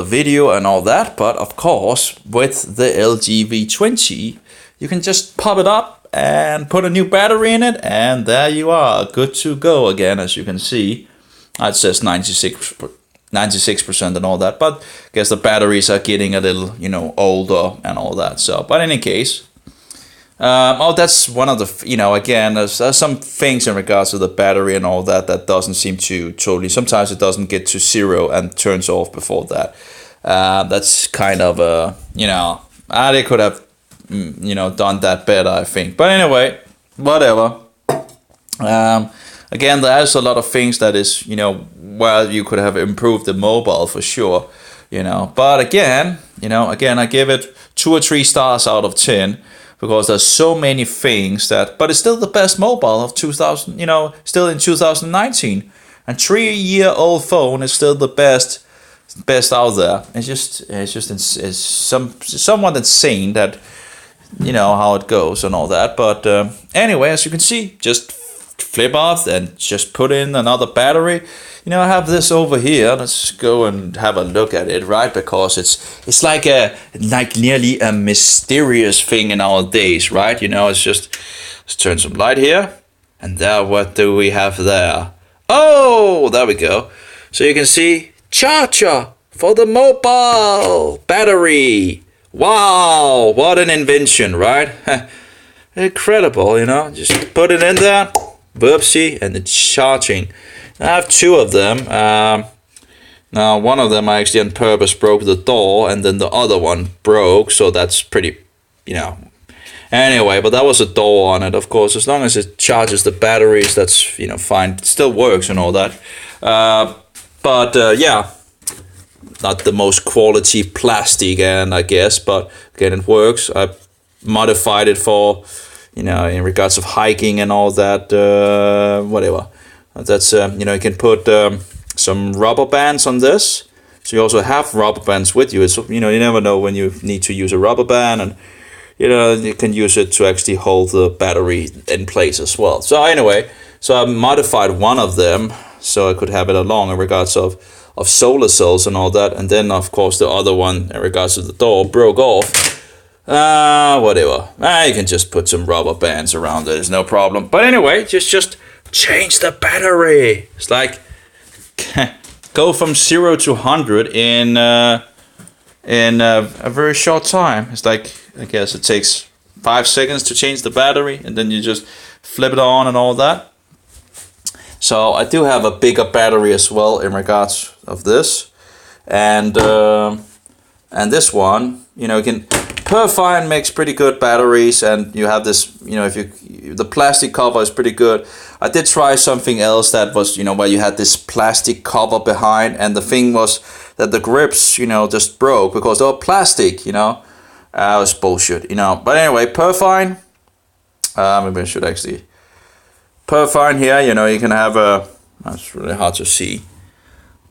the video and all that, but of course with the LG V20 you can just pop it up and put a new battery in it, and there you are, good to go again. As you can see, it says 96% and all that, but I guess the batteries are getting a little, older and all that. So, but in any case, that's one of the, again, there's some things in regards to the battery and all that that doesn't seem to totally, sometimes it doesn't get to 0 and turns off before that. That's kind of they could have, done that better, I think. But anyway, whatever. Again, there's a lot of things that is, you could have improved the mobile for sure, But again, I give it 2 or 3 stars out of 10 because there's so many things but it's still the best mobile of 2000, still in 2019. And 3-year-old phone is still the best out there. It's somewhat insane that, how it goes and all that. But anyway, as you can see, just flip off and just put in another battery. I have this over here. Let's go and have a look at it, right? Because it's like nearly a mysterious thing in our days, right? It's just, let's turn some light here, and there, what do we have there? Oh, there we go. So you can see charger for the mobile battery. Wow, what an invention, right? Incredible, just put it in there, whoopsie, and it's charging. I have 2 of them. Now one of them I actually on purpose broke the door, and then the other one broke, so that's pretty, Anyway, but that was a door on it, of course. As long as it charges the batteries, that's, fine. It still works and all that. Yeah, not the most quality plastic, and I guess, but again, it works. I modified it for, in regards of hiking and all that, whatever. That's, you can put some rubber bands on this. So you also have rubber bands with you. It's, you never know when you need to use a rubber band, and, you can use it to actually hold the battery in place as well. So anyway, so I modified one of them so I could have it along in regards of solar cells and all that. And then, of course, the other one in regards to the door broke off. Whatever. You can just put some rubber bands around it. It's no problem. But anyway, just change the battery. It's like go from 0 to 100 in a very short time. It's like, I guess it takes 5 seconds to change the battery, and then you just flip it on and all that. So I do have a bigger battery as well in regards of this, and this one, you can. Perfine makes pretty good batteries, and you have this, the plastic cover is pretty good. I did try something else that was, where you had this plastic cover behind, and the thing was that the grips, just broke because they were plastic, it was bullshit, But anyway, Perfine, maybe I should actually, Perfine here, you can have that's really hard to see.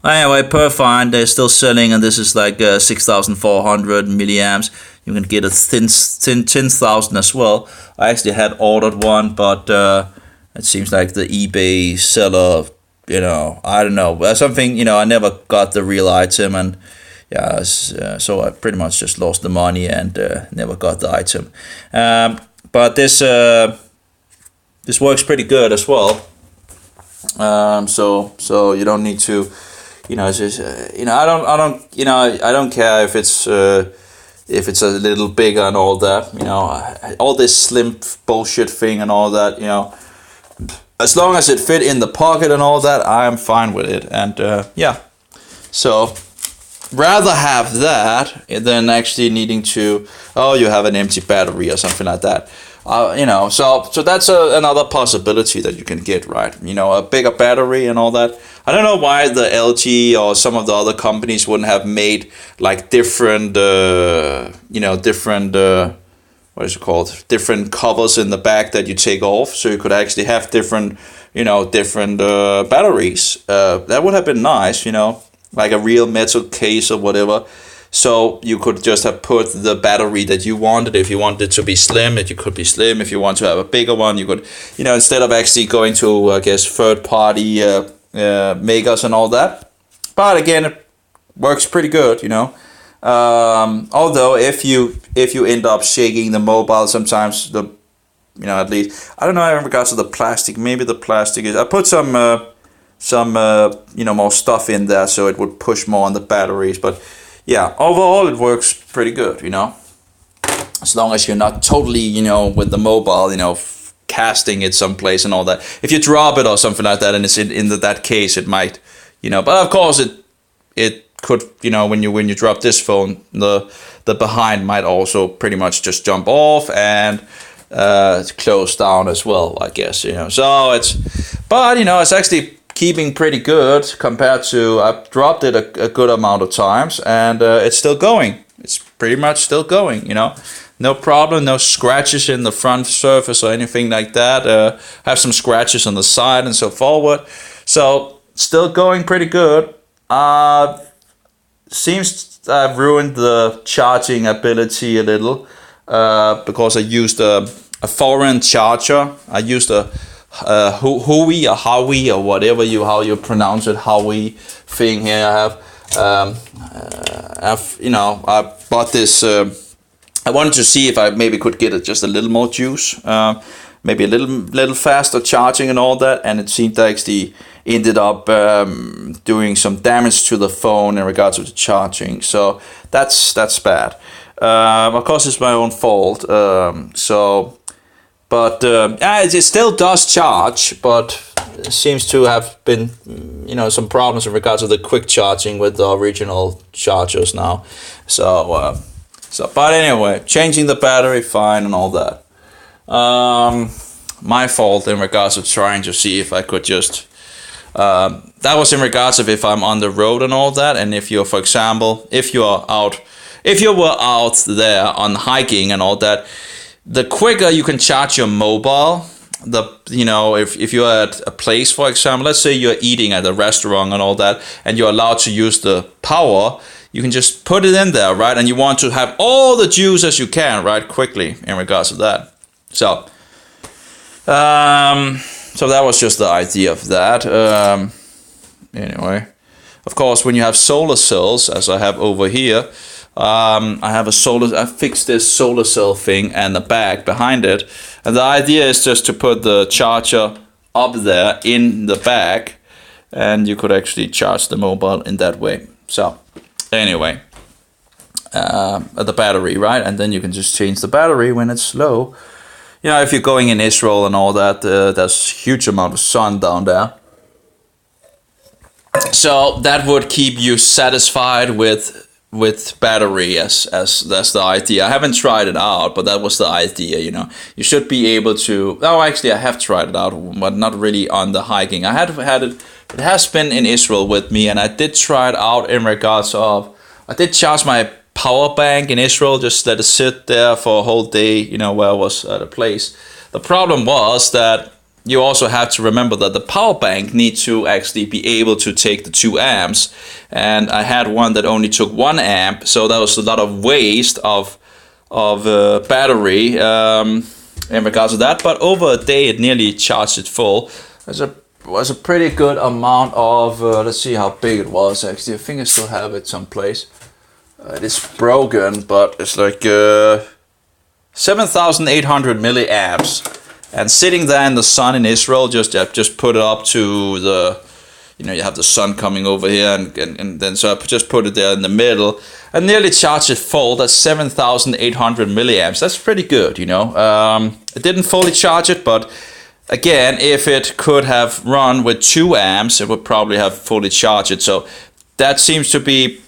Anyway, Perfine, they're still selling, and this is like 6,400 milliamps. You can get a 10,000 as well. I actually had ordered one, but it seems like the eBay seller, I don't know, something, I never got the real item, and yeah, so I pretty much just lost the money and never got the item. But this works pretty good as well. So you don't need to. It's just, I don't care if it's a little bigger and all that, all this slim bullshit thing and all that, as long as it fit in the pocket and all that, I'm fine with it. And yeah, so rather have that than actually needing to, you have an empty battery or something like that. So that's another possibility that you can get, right? A bigger battery and all that. I don't know why the LG or some of the other companies wouldn't have made like different, different covers in the back that you take off, so you could actually have different batteries. That would have been nice, like a real metal case or whatever. So you could just have put the battery that you wanted. If you wanted it to be slim, it could be slim. If you want to have a bigger one, you could, instead of actually going to, I guess, third-party makers and all that. But again, works pretty good, you know. Although if you end up shaking the mobile, sometimes the, you know, at least I don't know in regards to the plastic. Maybe the plastic is. I put some you know, more stuff in there so it would push more on the batteries. But yeah, overall it works pretty good, you know. As long as you're not totally, you know, with the mobile, you know, casting it someplace and all that. If you drop it or something like that, and it's in that case, it might, you know. But of course, it could, you know, when you drop this phone, the behind might also pretty much just jump off and close down as well, I guess, you know. So it's, but you know, it's actually keeping pretty good compared to, I've dropped it a good amount of times, and it's still going. It's pretty much still going, you know. No problem, no scratches in the front surface or anything like that. Have some scratches on the side and so forward. So still going pretty good. Seems I've ruined the charging ability a little because I used a foreign charger. I used a Huawei or Huawei or whatever how you pronounce it, Huawei thing here. I bought this. I wanted to see if I maybe could get it just a little more juice, maybe a little faster charging and all that, and it seemed like the ended up doing some damage to the phone in regards to the charging. So that's bad. Of course, it's my own fault. It still does charge, but it seems to have been, you know, some problems in regards to the quick charging with the original chargers now. But anyway, changing the battery, fine, and all that. My fault in regards of trying to see if I could just. That was in regards of if I'm on the road and all that, and if you're, for example, if you were out there on hiking and all that, the quicker you can charge your mobile, if you're at a place, for example, let's say you're eating at a restaurant and all that, and you're allowed to use the power, you can just put it in there, right? And you want to have all the juice as you can, right? Quickly in regards to that. So that was just the idea of that. Anyway, of course, when you have solar cells, as I have over here, I fixed this solar cell thing and the bag behind it. And the idea is just to put the charger up there in the bag, and you could actually charge the mobile in that way. So anyway, the battery, right? And then you can just change the battery when it's low. You know, if you're going in Israel and all that, there's huge amount of sun down there. So that would keep you satisfied with battery as that's the idea. I haven't tried it out, but that was the idea, you know. You should be able to. Oh, actually, I have tried it out, but not really on the hiking. I had it. It has been in Israel with me, and I did try it out in regards of. I did charge my power bank in Israel, just let it sit there for a whole day, you know, where I was at a place. The problem was that you also have to remember that the power bank needs to actually be able to take the 2 amps, and I had one that only took 1 amp, so that was a lot of waste of battery in regards to that. But over a day, it nearly charged it full. It was a pretty good amount of. Let's see how big it was. Actually, I think I still have it someplace. It is broken, but it's like 7,800 milliamps. And sitting there in the sun in Israel, just put it up to the, you know, you have the sun coming over here, and then so I just put it there in the middle, and nearly charged it full. That's 7,800 milliamps. That's pretty good, you know. It didn't fully charge it, but again, if it could have run with 2 amps, it would probably have fully charged it. So that seems to be,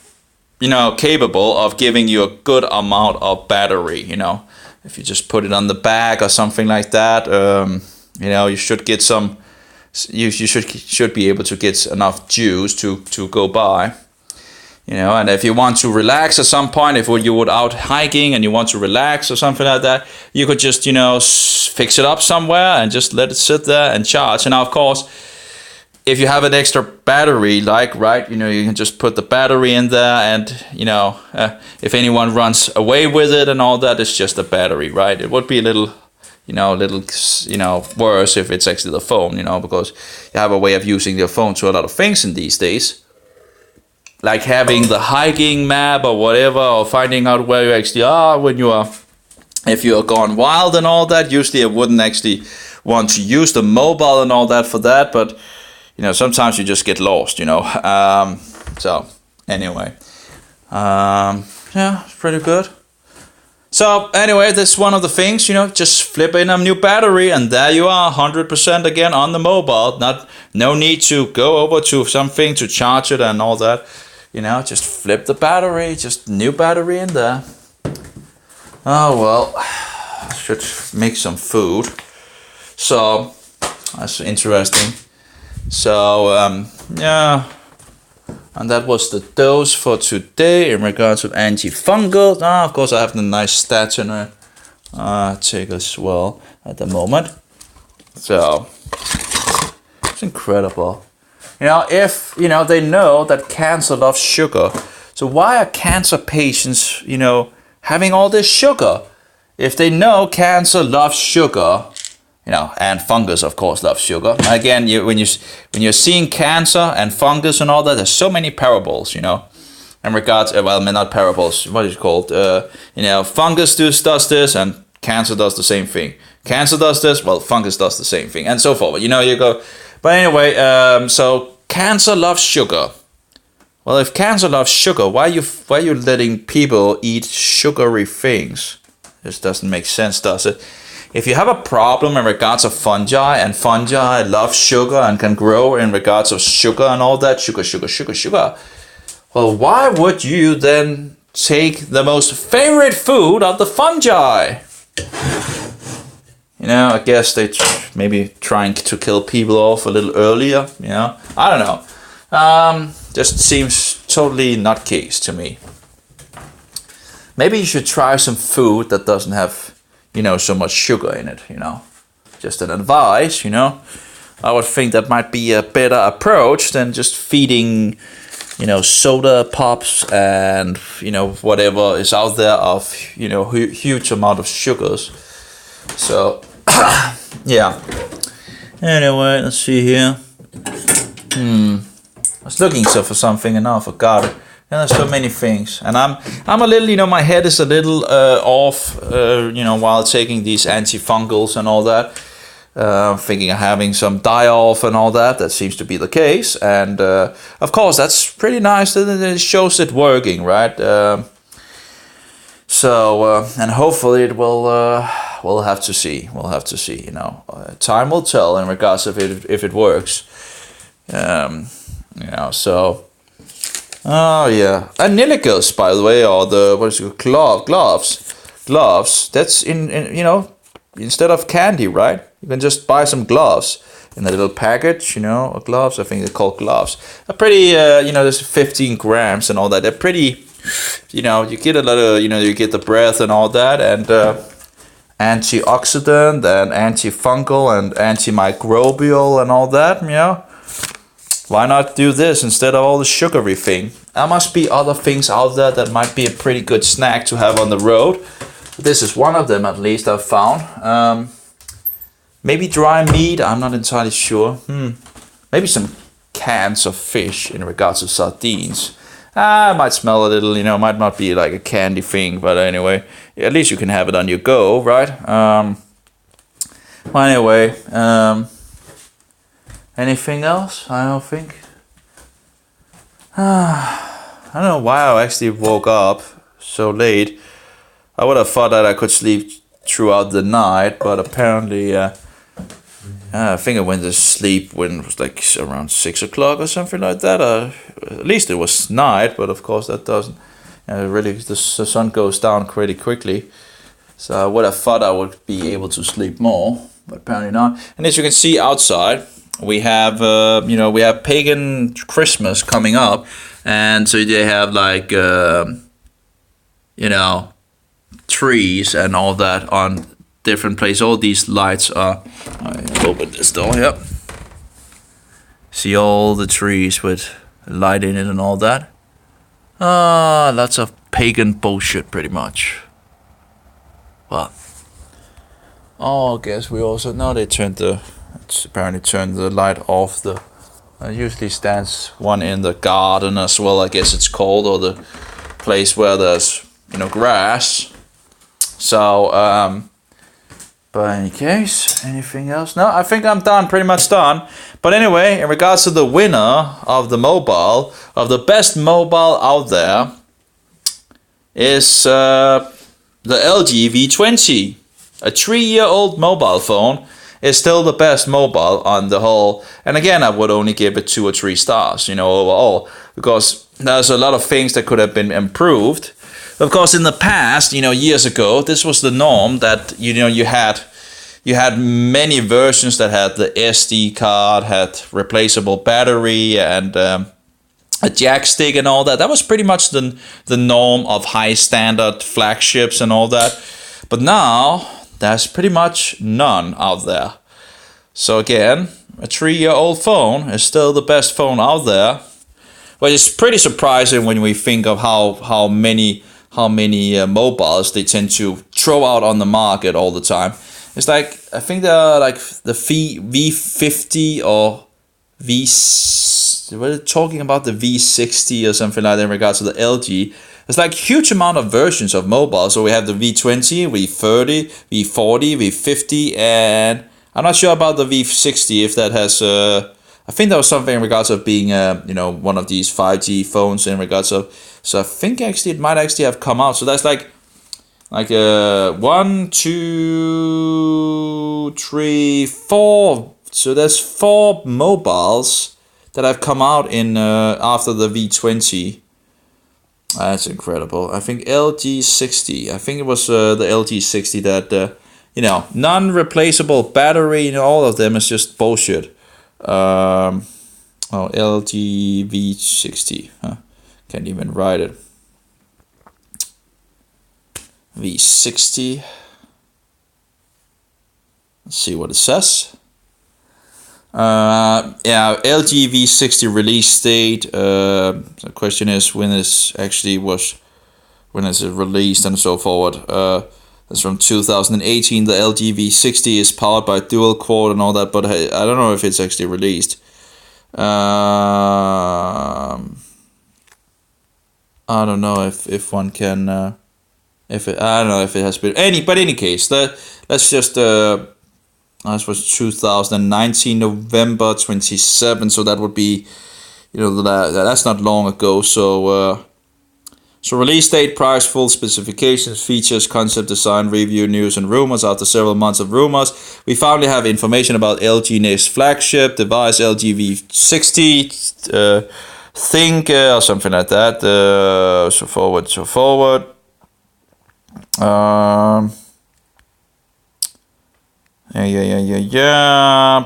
you know, capable of giving you a good amount of battery, you know. If you just put it on the back or something like that, you know, you should get some. You should be able to get enough juice to go by, you know. And if you want to relax at some point, if you were out hiking and you want to relax or something like that, you could just, you know, fix it up somewhere and just let it sit there and charge. And now, of course, if you have an extra battery, like, right, you know, you can just put the battery in there, and, you know, if anyone runs away with it and all that, it's just a battery, right? It would be a little worse if it's actually the phone, you know, because you have a way of using your phone to a lot of things in these days. like having the hiking map or whatever, or finding out where you actually are when you are, if you are gone wild and all that. Usually I wouldn't actually want to use the mobile and all that for that, but you know, sometimes you just get lost, you know. So anyway, yeah, it's pretty good. So anyway, that's one of the things, you know, just flip in a new battery and there you are, 100% again on the mobile. No need to go over to something to charge it and all that. You know, just flip the battery, just new battery in there. Oh well, I should make some food. So that's interesting. So yeah. And that was the dose for today in regards of antifungal. Of course, I have the nice stats in it. Take as well at the moment. So it's incredible. You know, if you know, they know that cancer loves sugar. So why are cancer patients, you know, having all this sugar? If they know cancer loves sugar, you know, and fungus, of course, loves sugar. Again, when you're seeing cancer and fungus and all that, there's so many parables, you know, in regards. Well, not parables. What is it called? You know, fungus does this, and cancer does the same thing. Cancer does this, well, fungus does the same thing, and so forth. You know, you go. But anyway, so cancer loves sugar. Well, if cancer loves sugar, why are you letting people eat sugary things? This doesn't make sense, does it? If you have a problem in regards of fungi, and fungi love sugar and can grow in regards of sugar and all that, sugar, well, why would you then take the most favorite food of the fungi? You know, I guess they maybe trying to kill people off a little earlier, you know. I don't know. Just seems totally not case to me. Maybe you should try some food that doesn't have, you know, so much sugar in it, you know. Just an advice, you know. I would think that might be a better approach than just feeding, you know, soda pops and, you know, whatever is out there of, you know, huge amount of sugars. So, yeah. Anyway, let's see here. I was looking for something and now I forgot it. Yeah, there's so many things, and I'm a little, you know, my head is a little off, you know, while taking these antifungals and all that. Thinking of having some die-off and all that. That seems to be the case, and of course that's pretty nice. That it shows it working, right? So and hopefully it will. We'll have to see. We'll have to see. You know, time will tell in regards of it if it works. You know, so. Oh yeah, and nilicus, by the way, or the what is it called? Gloves. That's in you know, instead of candy, right? You can just buy some gloves in a little package, you know, or gloves. I think they're called gloves. They're pretty, you know, there's 15 grams and all that. They're pretty, you know, you get a lot of, you know, you get the breath and all that, and antioxidant and antifungal and antimicrobial and all that, you know. Why not do this instead of all the sugary thing? There must be other things out there that might be a pretty good snack to have on the road. This is one of them, at least I've found. Maybe dry meat, I'm not entirely sure. Maybe some cans of fish in regards to sardines. It might smell a little, you know, might not be like a candy thing, but anyway, at least you can have it on your go, right? Well, anyway, anything else? I don't think. I don't know why I actually woke up so late. I would have thought that I could sleep throughout the night, but apparently, I think I went to sleep when it was like around 6 o'clock or something like that. At least it was night, but of course that doesn't. Really, the sun goes down pretty quickly. So I would have thought I would be able to sleep more, but apparently not. And as you can see outside, we have, you know, we have pagan Christmas coming up, and so they have like, you know, trees and all that on different places. All these lights are. I open this door. Yep. See all the trees with light in it and all that. Lots of pagan bullshit, pretty much. Well, I guess we also now they apparently turned the light off the usually stands one in the garden as well, I guess it's called, or the place where there's, grass. So, but in any case, anything else? No, I think I'm done, pretty much done. But anyway, in regards to the winner of the mobile, of the best mobile out there, is the LG V20. A 3-year-old mobile phone is still the best mobile on the whole. And again, I would only give it 2 or 3 stars, overall, because there's a lot of things that could have been improved. Of course, in the past, years ago, this was the norm that, you had many versions that had the SD card, had replaceable battery, and a jack stick and all that. That was pretty much the norm of high standard flagships and all that. But now, there's pretty much none out there. So again, a 3-year-old phone is still the best phone out there. But it's pretty surprising when we think of how many mobiles they tend to throw out on the market all the time. It's like, I think they're like the V50 or we're talking about the V60 or something like that in regards to the LG. There's like huge amount of versions of mobile. So we have the V20, V30, V40, V50, and I'm not sure about the V60 if that has I think there was something in regards of being one of these 5G phones in regards of, so I think actually it might actually have come out. So that's like 1, 2, 3, 4. So there's 4 mobiles that have come out in after the V20. That's incredible. I think LG60. I think it was the LG60 that non-replaceable battery. All of them is just bullshit. LG V60. Can't even write it. V60. Let's see what it says. LG V60 release date. The question is when is it released and so forth. That's from 2018. The LG V60 is powered by dual core and all that, but I don't know if it's actually released. I don't know if one can. I don't know if it has been but in any case, let's just. This was 2019 November 27, so that would be, that's not long ago. So release date, price, full specifications, features, concept design, review, news, and rumors. After several months of rumors, we finally have information about LG next flagship device, LG V60. Think or something like that. So forward. Yeah.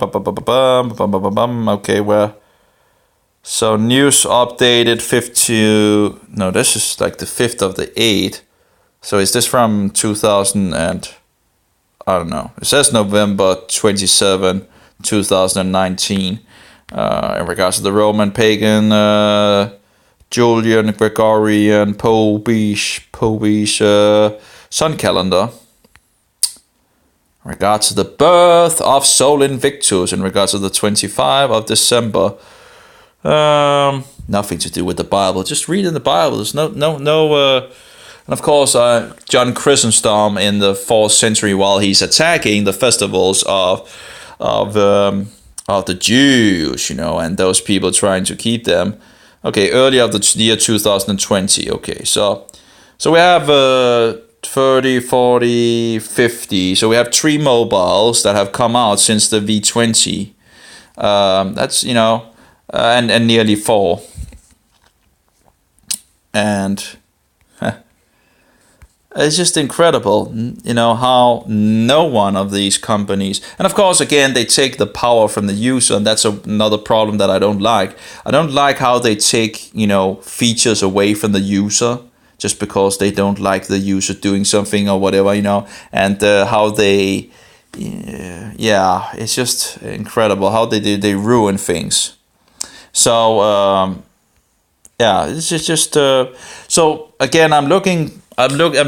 Okay, well, so news updated 5th no, this is like the 5th of the 8th. So is this from 2000 and, I don't know. It says November 27, 2019. In regards to the Roman pagan, Julian Gregorian, Popish sun calendar. In regards to the birth of Sol Invictus, in regards to the 25th of December, nothing to do with the Bible. Just reading the Bible. There's no. And of course, John Chrysostom in the 4th century, while he's attacking the festivals of the Jews, and those people trying to keep them. Okay, early of the year 2020. Okay, so we have 30, 40, 50. So we have 3 mobiles that have come out since the V20. That's, and nearly 4. And it's just incredible, how no one of these companies, and of course, again, they take the power from the user, and that's another problem that I don't like. I don't like how they take, features away from the user, just because they don't like the user doing something or whatever, and how they, it's just incredible how they ruin things. So, it's just so again, I'm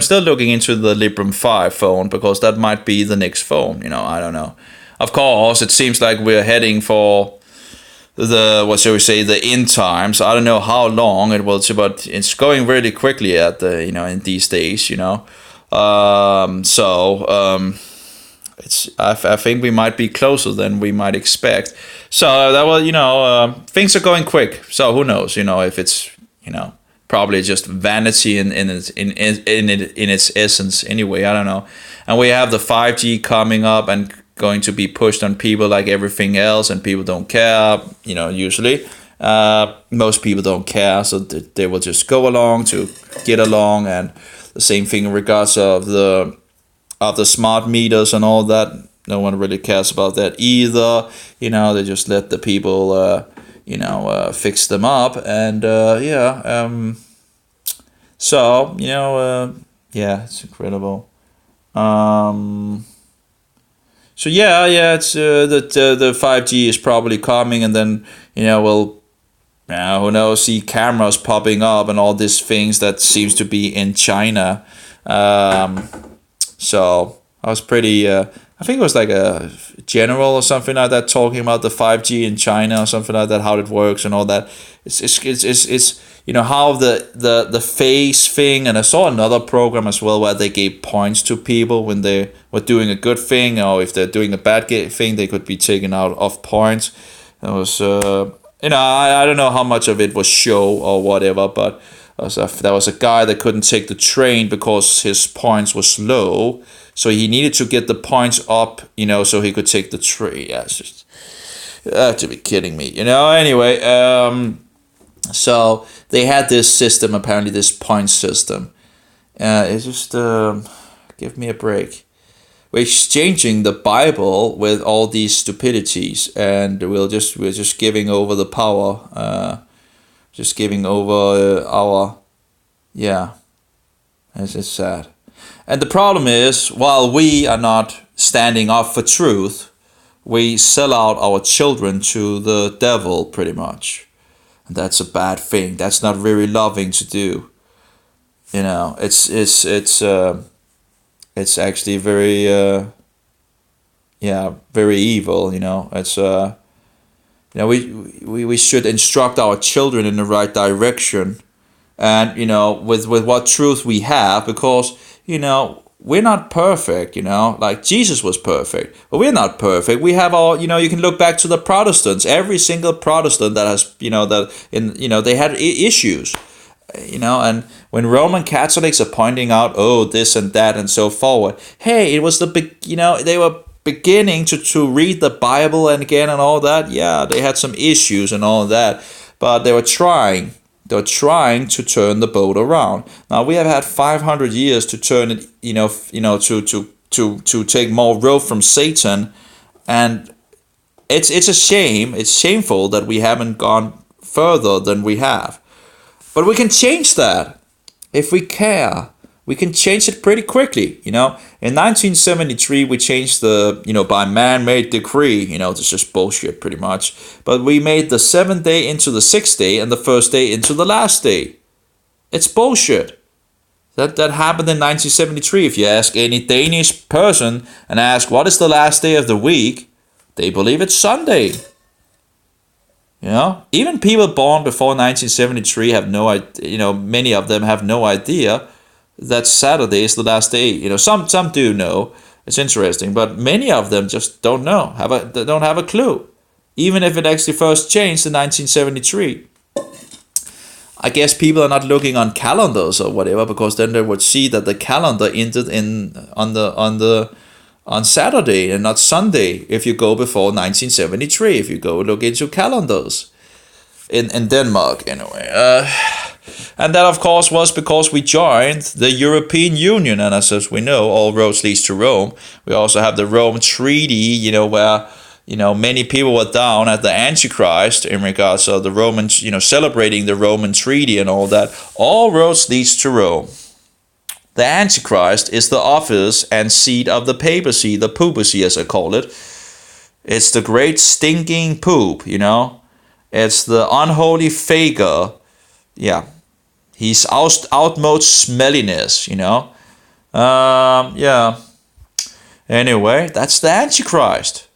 still looking into the Librem 5 phone, because that might be the next phone, I don't know. Of course, it seems like we're heading for what shall we say, the end times. I don't know how long it will, but it's going really quickly at the in these days. It's I think we might be closer than we might expect. So that was things are going quick. So who knows? If it's probably just vanity in its essence. Anyway, I don't know. And we have the 5G coming up and going to be pushed on people like everything else, and people don't care. Usually, most people don't care, so they will just go along to get along. And the same thing in regards of the smart meters and all that. No one really cares about that either. They just let the people fix them up. And it's incredible. So it's the 5G is probably coming, and then we'll who knows, see cameras popping up and all these things that seems to be in China. So I was pretty. I think it was like a general or something like that talking about the 5G in China or something like that, how it works and all that. It's how the phase thing, and I saw another program as well where they gave points to people when they were doing a good thing, or if they're doing a bad thing, they could be taken out of points. It was I don't know how much of it was show or whatever, but there was a guy that couldn't take the train because his points was low, so he needed to get the points up, so he could take the train. Yeah, it's just to be kidding me, Anyway, so they had this system, apparently this point system. It's just give me a break. We're exchanging the Bible with all these stupidities, and we're just giving over the power. Just giving over our, it's sad. And the problem is, while we are not standing up for truth, we sell out our children to the devil, pretty much. And that's a bad thing. That's not very loving to do. It's actually very, very evil. It's we should instruct our children in the right direction, and with what truth we have, because we're not perfect, like Jesus was perfect, but we're not perfect. We have our, you can look back to the Protestants. Every single Protestant that has, they had issues, and when Roman Catholics are pointing out, this and that and so forward, hey, it was they were beginning to read the Bible and again and all that. Yeah, they had some issues and all that, but they were trying to turn the boat around. Now we have had 500 years to turn it, to take more rope from Satan, and it's a shame. It's shameful that we haven't gone further than we have, but we can change that if we care. We can change it pretty quickly, In 1973, we changed by man-made decree, this is bullshit pretty much. But we made the 7th day into the 6th day and the first day into the last day. It's bullshit. That happened in 1973. If you ask any Danish person and ask what is the last day of the week, they believe it's Sunday. Even people born before 1973 have no idea, many of them have no idea that Saturday is the last day. Some do know. It's interesting, but many of them just don't know. They don't have a clue, even if it actually first changed in 1973. I guess people are not looking on calendars or whatever, because then they would see that the calendar ended on Saturday and not Sunday. If you go before 1973, if you go look into calendars in Denmark, anyway. And that, of course, was because we joined the European Union. And as we know, all roads leads to Rome. We also have the Rome Treaty, where, many people were down at the Antichrist in regards to the Romans, celebrating the Roman Treaty and all that. All roads leads to Rome. The Antichrist is the office and seat of the papacy, the poopacy as I call it. It's the great stinking poop, It's the unholy faker. Yeah. He's outmost smelliness, Anyway, that's the Antichrist.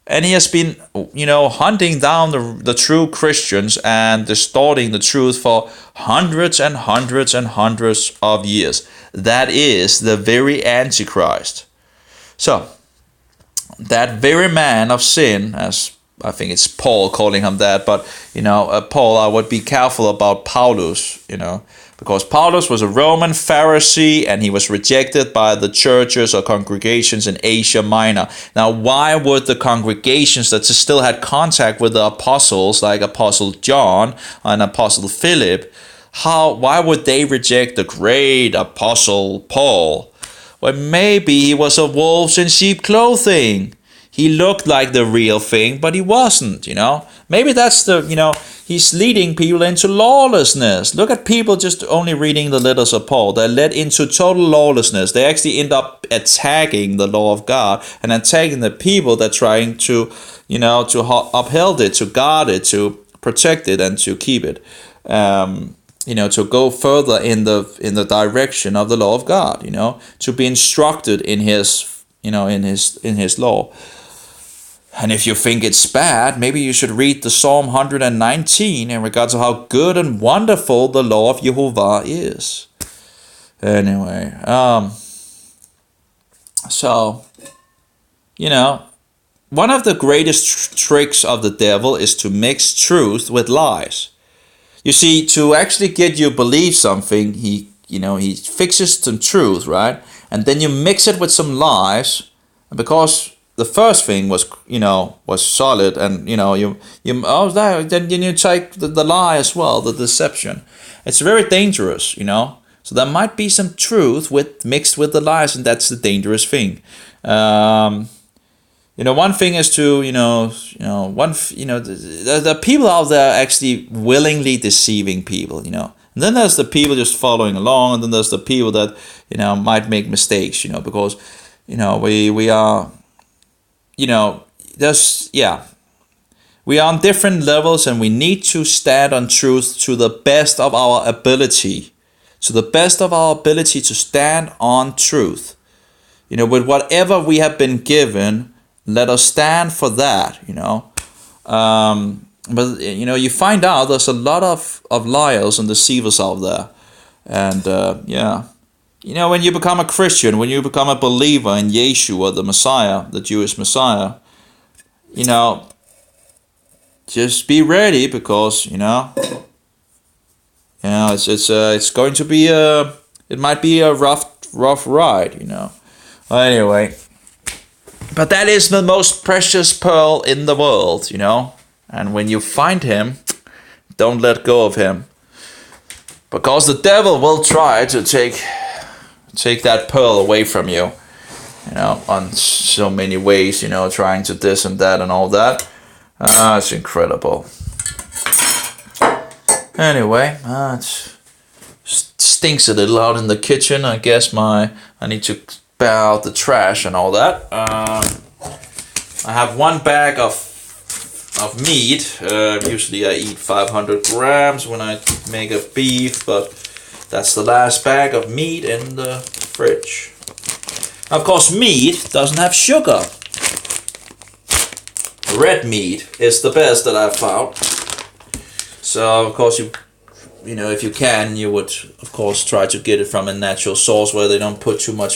and he has been, hunting down the true Christians and distorting the truth for hundreds and hundreds and hundreds of years. That is the very Antichrist. So, that very man of sin, as I think it's Paul calling him that, but, Paul, I would be careful about Paulus, because Paulus was a Roman Pharisee and he was rejected by the churches or congregations in Asia Minor. Now, why would the congregations that still had contact with the apostles, like Apostle John and Apostle Philip, why would they reject the great Apostle Paul? Well, maybe he was a wolf in sheep clothing. He looked like the real thing, but he wasn't, Maybe that's he's leading people into lawlessness. Look at people just only reading the letters of Paul. They're led into total lawlessness. They actually end up attacking the law of God and attacking the people that are trying to, to uphold it, to guard it, to protect it, and to keep it. To go further in the direction of the law of God, to be instructed in his, in his law. And if you think it's bad, maybe you should read the Psalm 119 in regards to how good and wonderful the law of Jehovah is. Anyway, so, one of the greatest tricks of the devil is to mix truth with lies. You see, to actually get you to believe something, he fixes some truth, right? And then you mix it with some lies, and because the first thing was solid, and then you take the lie as well, the deception. It's very dangerous, So there might be some truth mixed with the lies, and that's the dangerous thing. One thing is to the people out there actually willingly deceiving people, And then there's the people just following along, and then there's the people that might make mistakes, because we are. We are on different levels, and we need to stand on truth to the best of our ability. To the best of our ability to stand on truth. With whatever we have been given, let us stand for that, But, you find out there's a lot of liars and deceivers out there. And, when you become a Christian, when you become a believer in Yeshua, the Messiah, the Jewish Messiah, just be ready, because it's going to be it might be a rough ride, Anyway, but that is the most precious pearl in the world, And when you find him, don't let go of him, because the devil will try to take that pearl away from you, on so many ways, trying to this and that and all that. It's incredible. Anyway, it stinks a little out in the kitchen. I guess I need to bear out the trash and all that. I have one bag of meat. Usually I eat 500 grams when I make a beef, but that's the last bag of meat in the fridge. Of course, meat doesn't have sugar. Red meat is the best that I've found. So, of course, if you can, you would, of course, try to get it from a natural source where they don't put too much